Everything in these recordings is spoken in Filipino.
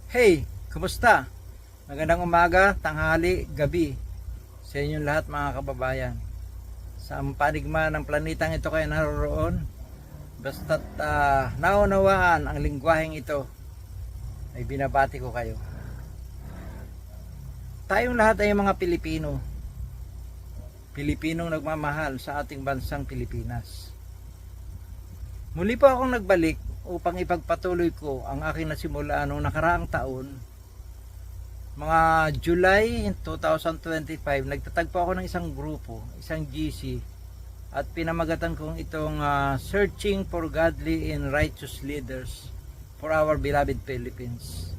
Hey, kumusta? Magandang umaga, tanghali, gabi sa inyong lahat mga kababayan. Sa panigma ng planetang ito kayo naroroon, basta't naunawaan ang lingwaheng ito, ay binabati ko kayo. Tayong lahat ay mga Pilipino. Pilipinong nagmamahal sa ating bansang Pilipinas. Muli po akong nagbalik upang ipagpatuloy ko ang aking nasimulaan noong nakaraang taon. Mga July 2025, nagtatagpo ako ng isang grupo, isang GC, at pinamagatan kong itong Searching for Godly and Righteous Leaders for Our Beloved Philippines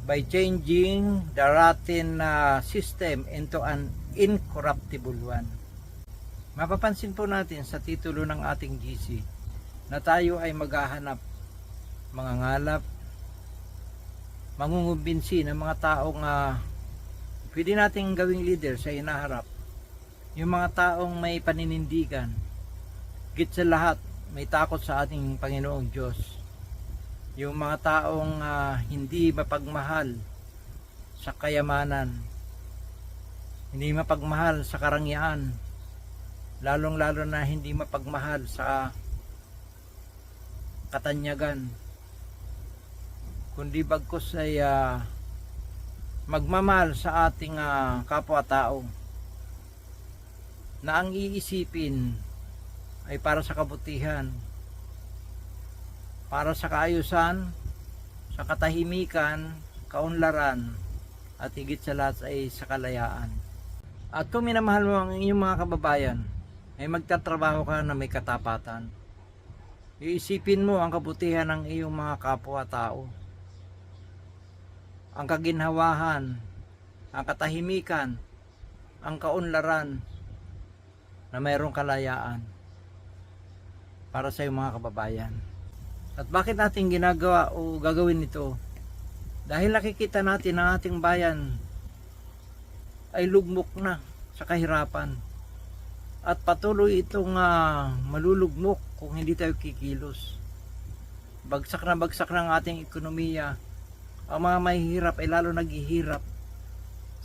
by changing the rotten system into an incorruptible one. Mapapansin po natin sa titulo ng ating GC na tayo ay maghahanap, mangangalap, mangungumbinsi ng mga taong pwede nating gawing leader sa hinaharap. Yung mga taong may paninindigan, higit sa lahat may takot sa ating Panginoong Diyos. Yung mga taong hindi mapagmahal sa kayamanan, hindi mapagmahal sa karangyaan, lalong lalo na hindi mapagmahal sa katanyagan, kundi bagkus ay magmamahal sa ating kapwa-tao, na ang iisipin ay para sa kabutihan, para sa kaayusan, sa katahimikan, kaunlaran, at higit sa lahat ay sa kalayaan. At kung minamahal mo ang inyong mga kababayan, ay magtatrabaho ka na may katapatan. Iisipin mo ang kabutihan ng iyong mga kapwa-tao, ang kaginhawahan, ang katahimikan, ang kaunlaran, na mayroong kalayaan para sa iyong mga kababayan. At bakit natin ginagawa o gagawin ito? Dahil nakikita natin na ating bayan ay lugmok na sa kahirapan, at patuloy itong malulugmok kung hindi tayo kikilos. Bagsak na bagsak ng ating ekonomiya. Ang mga mahihirap ay lalo naghihirap,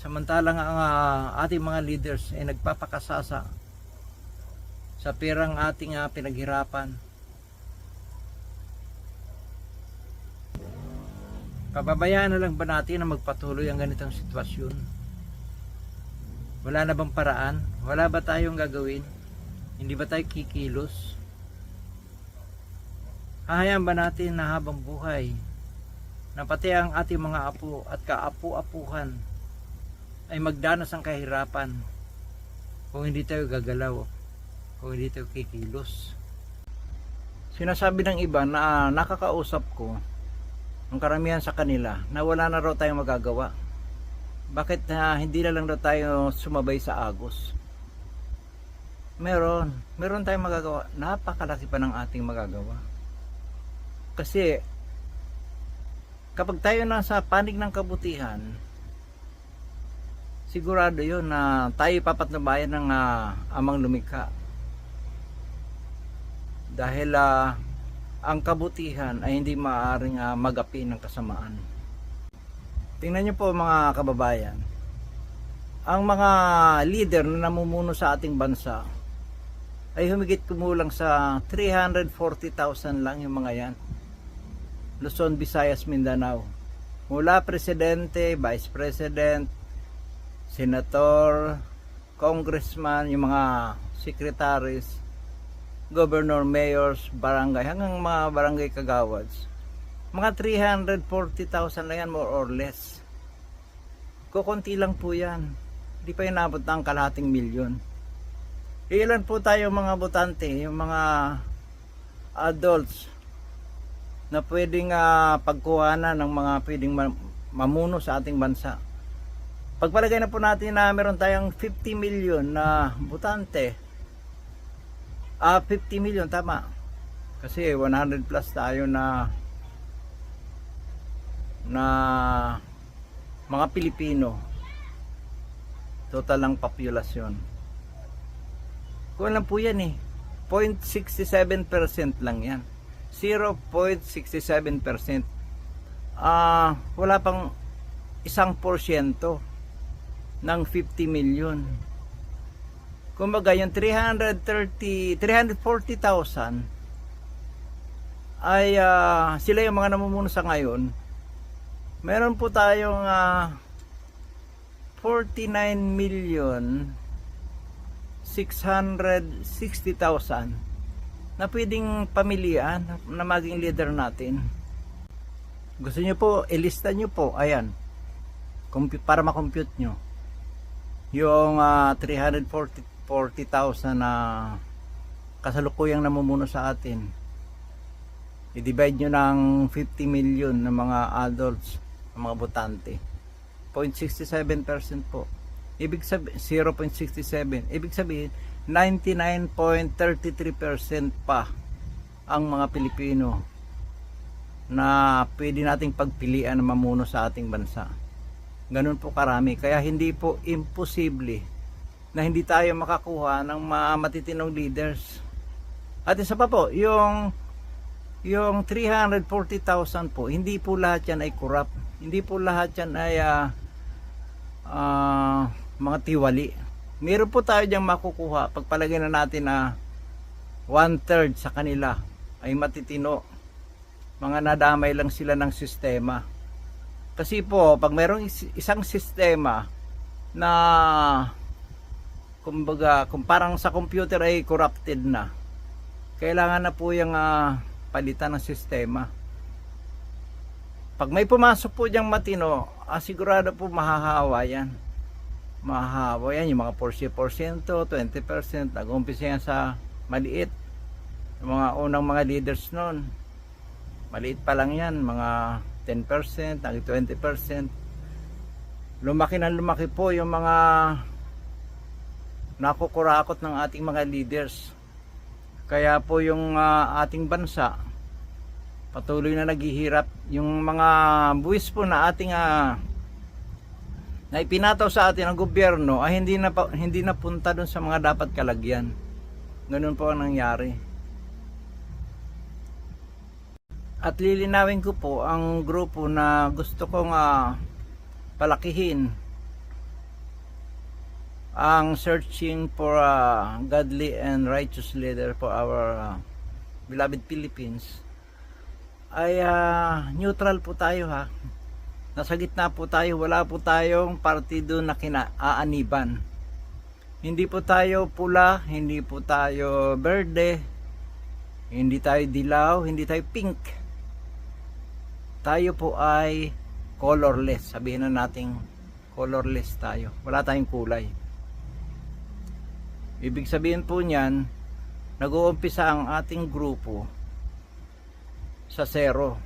samantalang ang ating mga leaders ay nagpapakasasa sa perang ating pinaghirapan. Pababayaan na lang ba natin na magpatuloy ang ganitong sitwasyon? Wala na bang paraan? Wala ba tayong gagawin? Hindi ba tayo kikilos? Hahayaan ba natin na habang buhay, na pati ang ating mga apo at kaapu-apuhan ay magdanas ng kahirapan kung hindi tayo gagalaw, kung hindi tayo kikilos? Sinasabi ng iba na nakakausap ko, ang karamihan sa kanila, na wala na raw tayong magagawa. Bakit hindi na lang daw tayo sumabay sa agos? Meron tayong magagawa. Napakalaki pa ng ating magagawa. Kasi kapag tayo nasa panig ng kabutihan, sigurado yun na tayo papatnubayan ng amang lumikha. Dahil ang kabutihan ay hindi maaaring magapi ng kasamaan. Tingnan niyo po mga kababayan, ang mga leader na namumuno sa ating bansa ay humigit kumulang sa 340,000 lang yung mga yan. Luzon, Visayas, Mindanao. Mula presidente, vice president, senator, congressman, yung mga secretaries, governor, mayors, barangay, hanggang mga barangay kagawads. Mga 340,000 lang yan, more or less. Kukunti lang po yan. Hindi pa inabot ng kalahating milyon. Ilan po tayo mga botante, yung mga adults na pwedeng pagkuhanan ng mga pwedeng mamuno sa ating bansa. Pagpalagay na po natin na meron tayong 50 million na botante. 50 million, tama. Kasi 100 plus tayo na mga Pilipino. Total ng populasyon. Kung lang po yan 0.67% lang yan. 0.67%. wala pang 1% ng 50 million. Kumbaga yung 340,000 ay sila yung mga namumuno sa ngayon. Meron po tayong 49,660,000 na pwedeng pamilihan na maging leader natin. Gusto nyo po, ilista nyo po, ayan, para makompute nyo yung 340,000 na kasalukuyang namumuno sa atin. I-divide nyo ng 50 million na mga adults, mga botante. 0.67% po. Ibig sabihin, 0.67. Ibig sabihin, 99.33% pa ang mga Pilipino na pwede nating pagpilian na mamuno sa ating bansa. Ganun po karami. Kaya hindi po imposible na hindi tayo makakuha ng matitinong leaders. At isa pa po, yung 340,000 po, hindi po lahat yan ay corrupt. Hindi po lahat yan ay mga tiwali. Meron po tayo diyang makukuha. Pagpalagay na natin na 1/3 sa kanila ay matitino. Mga nadamay lang sila ng sistema. Kasi po, pag mayroong isang sistema na kumbaga, kung parang sa computer ay corrupted na, kailangan na po yung palitan ng sistema. Pag may pumasok po diyang matino, sigurado po mahahawa yan. Mahahawa yan, yung mga 40%, 20%, nag-umpisa yan sa maliit. Yung mga unang mga leaders nun, maliit pa lang yan, mga 10%, 20%. Lumaki na lumaki po yung mga nakukurakot ng ating mga leaders. Kaya po yung ating bansa patuloy na naghihirap. Yung mga buwis po na ating na ipinataw sa atin ng gobyerno ay hindi na punta doon sa mga dapat kalagyan. Ganun po ang nangyari. At lilinawin ko po ang grupo na gusto kong palakihin, ang searching for a godly and righteous leader for our beloved Philippines. Ay neutral po tayo ha. Nasa gitna po tayo, wala po tayong partido na kinaaaniban. Hindi po tayo pula, hindi po tayo berde, hindi tayo dilaw, hindi tayo pink. Tayo po ay colorless. Sabihin na nating colorless tayo. Wala tayong kulay. Ibig sabihin po niyan, nag-uumpisa ang ating grupo sa zero.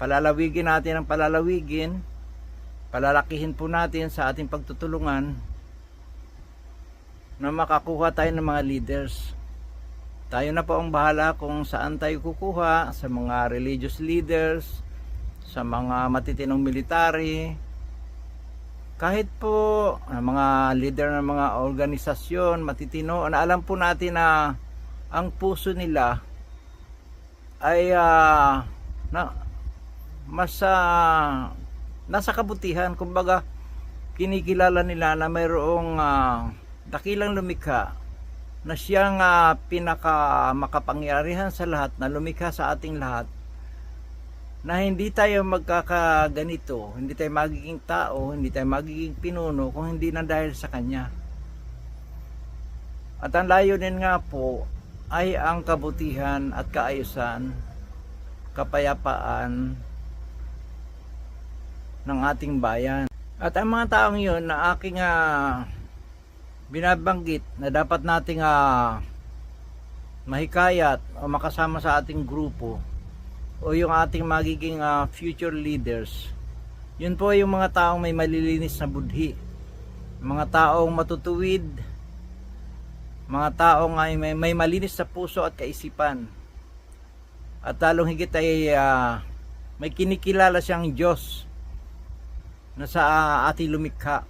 Palalawigin natin ang palalawigin, palalakihin po natin sa ating pagtutulungan na makakuha tayo ng mga leaders. Tayo na po ang bahala kung saan tayo kukuha, sa mga religious leaders, sa mga matitinong military, kahit po mga leader ng mga organisasyon matitino, na alam po natin na ang puso nila ay nasa kabutihan. Kumbaga, kinikilala nila na mayroong dakilang lumikha na siyang pinaka makapangyarihan sa lahat, na lumikha sa ating lahat, na hindi tayo magkakaganito, hindi tayo magiging tao, hindi tayo magiging pinuno kung hindi na dahil sa Kanya. At ang layunin nga po ay ang kabutihan at kaayusan, kapayapaan ng ating bayan. At ang mga taong yun na aking binabanggit na dapat nating mahikayat o makasama sa ating grupo o yung ating magiging future leaders, yun po yung mga taong may malilinis na budhi, mga taong matutuwid, mga taong may malinis sa puso at kaisipan, at talong higit ay may kinikilala siyang Diyos na sa ating lumikha.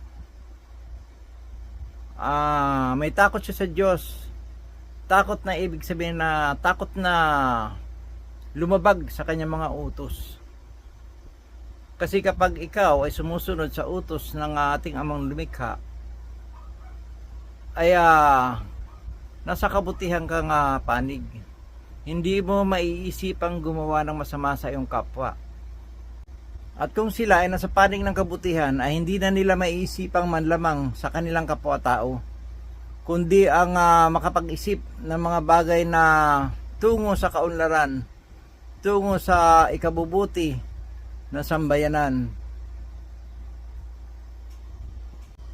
May takot siya sa Diyos. Takot na ibig sabihin na takot na lumabag sa kanyang mga utos. Kasi kapag ikaw ay sumusunod sa utos ng ating amang lumikha, ay nasa kabutihan kang panig. Hindi mo maiisipang gumawa ng masama sa iyong kapwa. At kung sila ay nasa panig ng kabutihan, ay hindi na nila maiisipang manlamang sa kanilang kapwa-tao, kundi ang makapag-isip ng mga bagay na tungo sa kaunlaran, tungo sa ikabubuti ng sambayanan.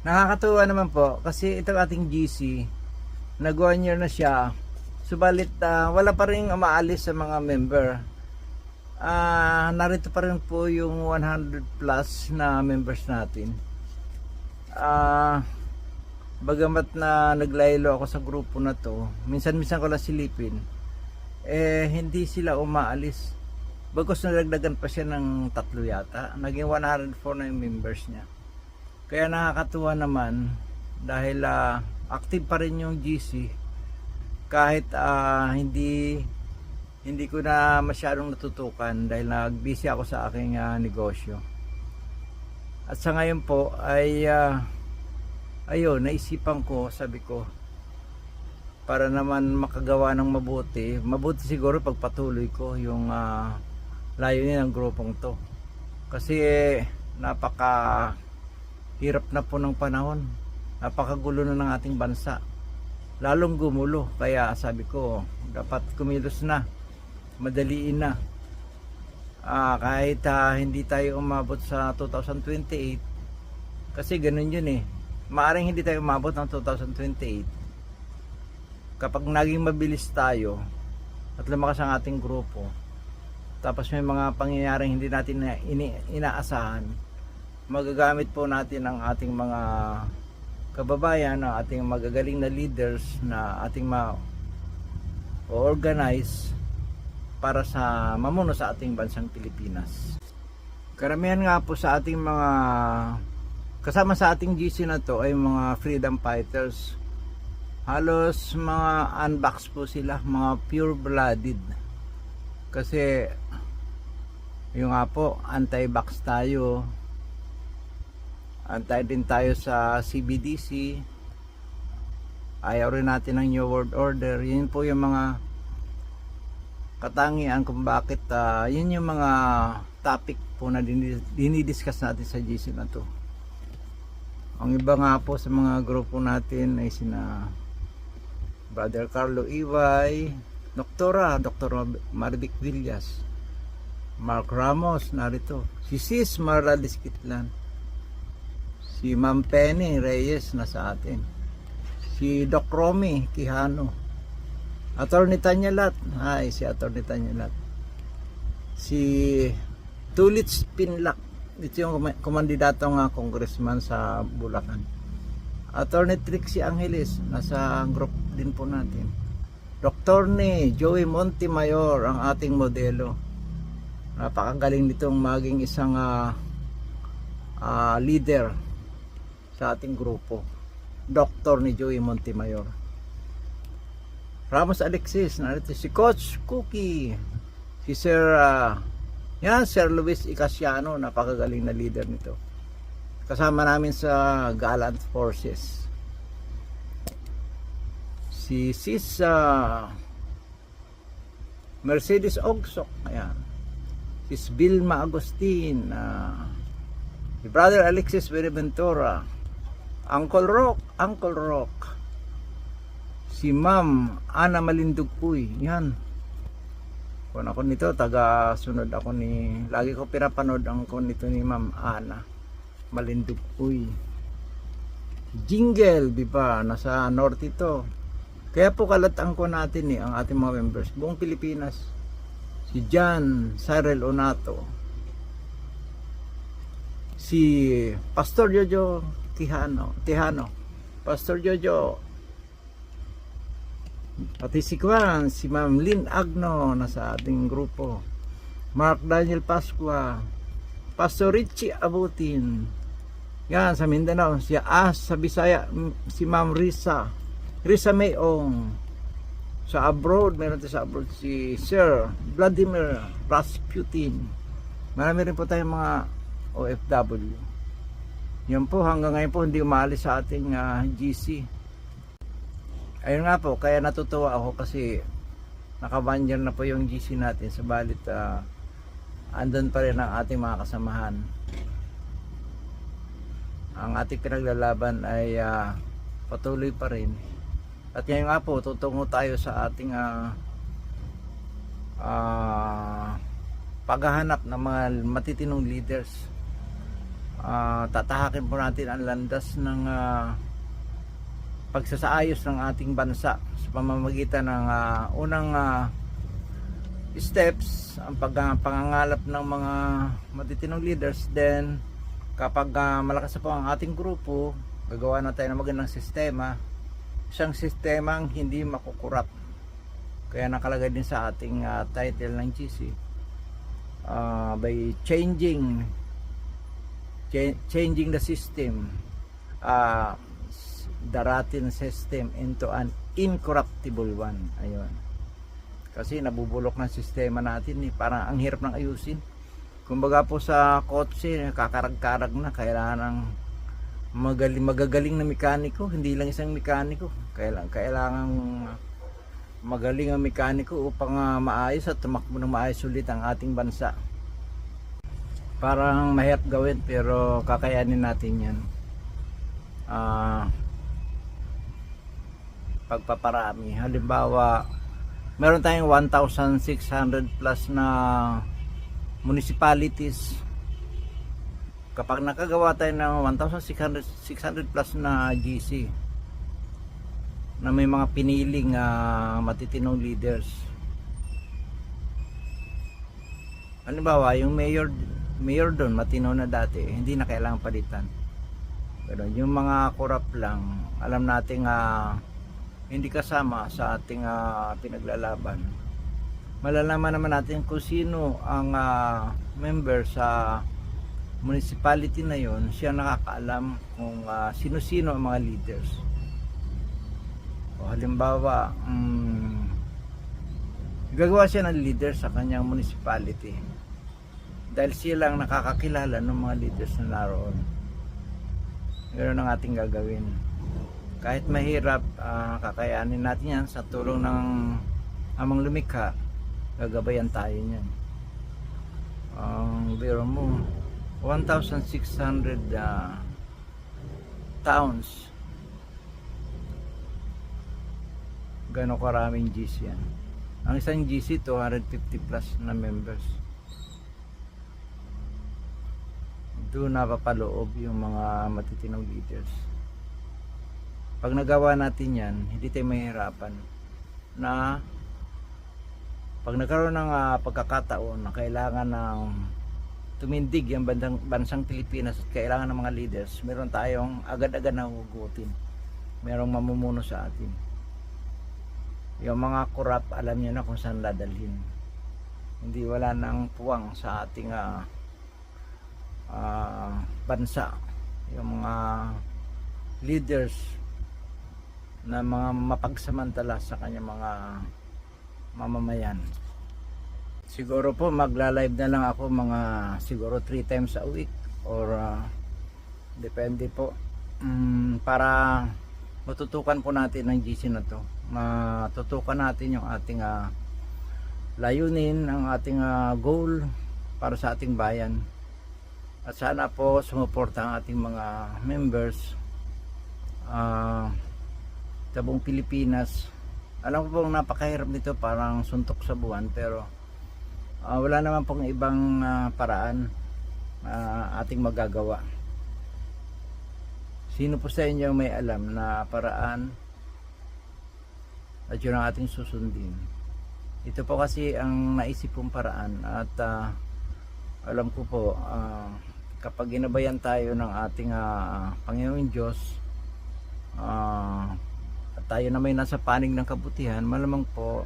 Nakakatuwa naman po kasi itong ating GC, nag 1 year na siya, subalit wala pa rin umaalis sa mga member. Narito pa rin po yung 100 plus na members natin. Bagamat na naglaylo ako sa grupo na to, minsan-minsan ko lang silipin, hindi sila umaalis. Bagos nalagdagan pa siya ng 3 yata, naging 104 na yung members niya. Kaya nakakatuwa naman dahil active pa rin yung GC kahit hindi ko na masyadong natutukan dahil nag-busy ako sa aking negosyo. At sa ngayon po ay ayun, naisipan ko, sabi ko, para naman makagawa ng mabuti siguro pagpatuloy ko yung layunin ng grupong to. Kasi napaka hirap na po ng panahon, napakagulo na ng ating bansa, lalong gumulo. Kaya sabi ko, dapat kumilos na, madaliin na. Kahit hindi tayo umabot sa 2028, kasi ganun yun maaring hindi tayo umabot ng 2028 kapag naging mabilis tayo at lumakas ang ating grupo, tapos may mga pangyayaring hindi natin inaasahan, magagamit po natin ang ating mga kababayan, ang ating magagaling na leaders na ating ma-organize para sa mamuno sa ating bansang Pilipinas. Karamihan nga po sa ating mga kasama sa ating GC na to ay mga freedom fighters. Halos mga unbox po sila, mga pure blooded. Kasi yung nga po, anti-vax tayo, antay din tayo sa CBDC, ayaw rin natin ng New World Order. Yun po yung mga katangian kung bakit yun yung mga topic po na dinidiscuss natin sa GC na to. Ang iba nga po sa mga grupo natin ay sina Brother Carlo Iway, Dr. Marivic Villas, Mark Ramos narito, si Sis Marla Diskitlan, si Ma'am Penny Reyes nasa atin, si Doc Romy Quijano, Attorney Tanyalat, si Attorney Tanyalat, si Tulits Pinlac, ito yung kumandidatong congressman sa Bulacan, Attorney Trixie Angeles, nasa group din po natin, Dr. Joey Montemayor, ang ating modelo. Napakagaling nitong maging isang leader sa ating grupo, Dr. Joey Montemayor. Ramos Alexis, narito si Coach Cookie, si Sir Sir Luis Icasiano, napakagaling na leader nito. Kasama namin sa Gallant Forces. Si Sis Mercedes Ogsok, ayan. Sis Vilma Agustin, si Brother Alexis Beneventura, Uncle Rock, si Ma'am Ana Malindugpuy, yan. Kung ako nito, taga-sunod ako lagi ko pinapanood ang nito ni Ma'am Ana Malindugpuy. Jingle, di ba? Nasa north ito. Kaya po kalatang ko natin ang ating mga members, buong Pilipinas. Si John Cyril Onato, si Pastor Jojo Tejano, Pastor Jojo, pati si Kwan, si Ma'am Lynn Agno nasa ating grupo, Mark Daniel Pasqua, Pastor Richie Abutin, yan sa Mindanao, sa Bisaya, si Ma'am Risa Mayong, Sa abroad, meron tayo sa abroad si Sir Vladimir Rasputin. Marami rin po tayong mga OFW. Yan po, hanggang ngayon po hindi umaalis sa ating GC. Ayun nga po, kaya natutuwa ako kasi naka 1 year na po yung GC natin. Sabalit andun pa rin ang ating mga kasamahan. Ang ating pinaglalaban ay patuloy pa rin. At ngayon nga po, tutungo tayo sa ating paghahanap ng mga matitinong leaders. Tatahakin po natin ang landas ng pagsasaayos ng ating bansa sa pamamagitan ng unang steps, ang pangangalap ng mga matitinong leaders. Then kapag malakas po ang ating grupo, gagawa na tayo ng magandang sistema, isang sistemang hindi makukurap. Kaya nakalagay din sa ating title ng GC, by changing the system, the rotten system into an incorruptible one. Ayun, kasi nabubulok ng sistema natin parang ang hirap ng ayusin. Kumbaga po sa kotse, kakarag-karag na, kailangan ng magagaling na mekaniko, hindi lang isang mekaniko. Kailangan magaling ang mekaniko upang maayos at tumakbo ng maayos ulit ang ating bansa. Parang mahirap gawin pero kakayanin natin yan. Pagpaparami, halimbawa meron tayong 1,600 plus na municipalities. Kapag nakagawa tayo ng 1,600 plus na GC na may mga piniling matitinong leaders, halimbawa yung mayor doon matino na dati, hindi na kailangan palitan. Pero yung mga corrupt lang, alam nating hindi kasama sa ating pinaglalaban. Malalaman naman natin kung sino ang member sa municipality na yon. Siya nakakaalam kung sino-sino ang mga leaders. O halimbawa, gagawa siya ng leader sa kanyang municipality dahil silang nakakakilala ng mga leaders na naroon. Ganun ang ating gagawin. Kahit mahirap, kakayanin natin yan sa tulong ng amang lumikha. Gagabayan tayo niyan. Biro mo, 1,600 towns. Gano'ng karaming GC yan. Ang isang GC, 250 plus na members. Doon napapaloob yung mga matitinong leaders. Pag nagawa natin yan, hindi tayo mahirapan na pag nagkaroon ng pagkakataon na kailangan ng tumindig yung bansang Pilipinas at kailangan ng mga leaders, meron tayong agad-agad na hugutin. Merong mamumuno sa atin. Yung mga corrupt, alam nyo na kung saan dadalhin. Hindi wala nang puwang sa ating bansa. Yung mga leaders na mga mapagsamantala sa kanyang mga mamamayan. Siguro po magla-live na lang ako mga siguro 3 times a week or depende po, para matutukan po natin ang GC na to. Matutukan natin yung ating layunin, ang ating goal para sa ating bayan. At sana po sumuporta ang ating mga members sa buong Pilipinas. Alam ko pong napakahirap nito, parang suntok sa buwan, pero wala naman pong ibang paraan ating magagawa. Sino po sa inyo may alam na paraan at yun ang ating susundin? Ito po kasi ang naisip kong paraan at alam ko po kapag ginabayan tayo ng ating Panginoon Diyos at tayo na may nasa panig ng kabutihan, malamang po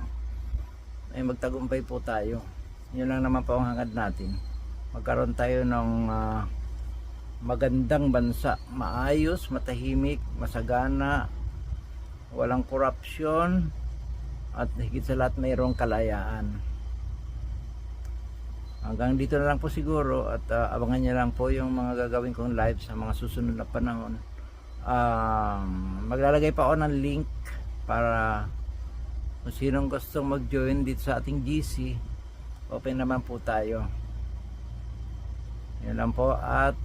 ay magtagumpay po tayo. Yun lang naman po ang hangad natin. Magkaroon tayo ng magandang bansa, maayos, matahimik, masagana, walang korupsyon, at higit sa lahat mayroong kalayaan. Hanggang dito na lang po siguro, at abangan niyo lang po yung mga gagawin kong live sa mga susunod na panahon. Maglalagay pa ako ng link para kung sinong gustong mag-join dito sa ating GC, open naman po tayo. Yan lang po, at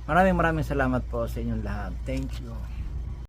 maraming salamat po sa inyong lahat. Thank you.